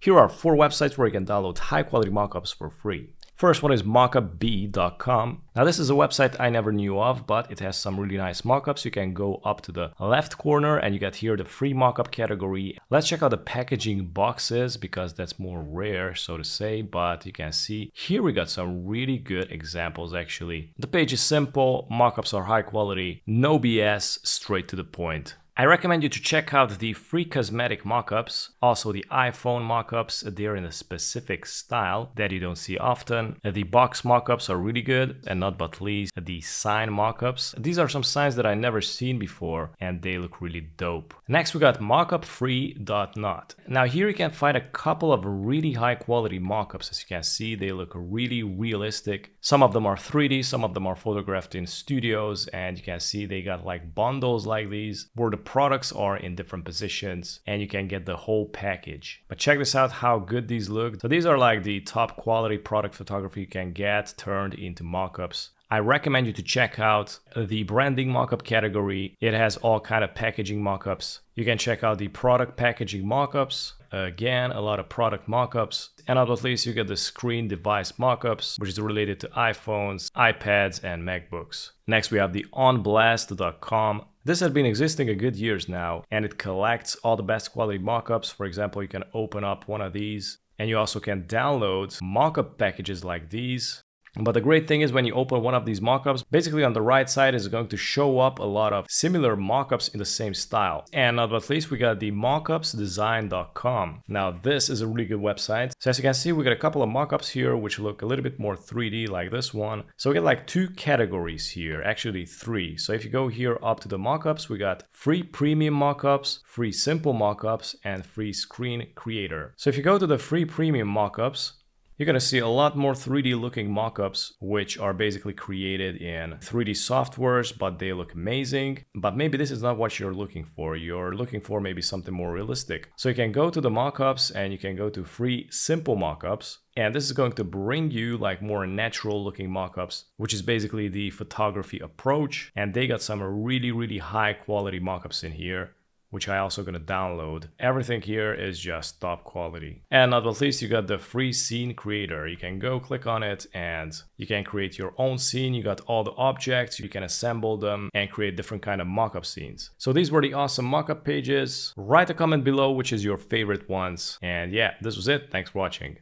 Here are 4 websites where you can download high quality mockups for free. First one is MockupB.com. Now this is a website I never knew of, but it has some really nice mockups. You can go up to the left corner and you got here the free mockup category. Let's check out the packaging boxes because that's more rare, so to say, but you can see here we got some really good examples actually. The page is simple, mockups are high quality, no BS, straight to the point. I recommend you to check out the free cosmetic mockups, also the iPhone mockups. They're in a specific style that you don't see often. The box mockups are really good, and not but least the sign mockups. These are some signs that I never seen before and they look really dope. Next we got MockupFreeDonnot. Now here you can find a couple of really high quality mockups. As you can see, they look really realistic. Some of them are 3D, some of them are photographed in studios, and you can see they got like bundles like these where the products are in different positions and you can get the whole package. But check this out how good these look. So these are like the top quality product photography you can get turned into mockups. I recommend you to check out the branding mockup category. It has all kind of packaging mockups. You can check out the product packaging mockups. Again, a lot of product mockups. And at least you get the screen device mockups, which is related to iPhones, iPads, and MacBooks. Next, we have the Onblast.com. This has been existing a good years now, and it collects all the best quality mockups. For example, you can open up one of these, and you also can download mockup packages like these. But the great thing is when you open one of these mockups, basically on the right side is going to show up a lot of similar mockups in the same style. And at least we got the MockupsDesign.com. Now this is a really good website. So as you can see, we got a couple of mockups here which look a little bit more 3D like this one. So we get like 2 categories here, actually 3. So if you go here up to the mockups, we got free premium mockups, free simple mockups, and free screen creator. So if you go to the free premium mockups, you're going to see a lot more 3D looking mockups, which are basically created in 3D softwares, but they look amazing. But maybe this is not what you're looking for. You're looking for maybe something more realistic. So you can go to the mockups and you can go to free simple mockups. And this is going to bring you like more natural looking mockups, which is basically the photography approach. And they got some really high quality mockups in here, which I also gonna download. Everything here is just top quality. And not least, you got the free scene creator. You can go click on it and you can create your own scene. You got all the objects, you can assemble them and create different kind of mockup scenes. So these were the awesome mockup pages. Write a comment below which is your favorite ones. And yeah, this was it. Thanks for watching.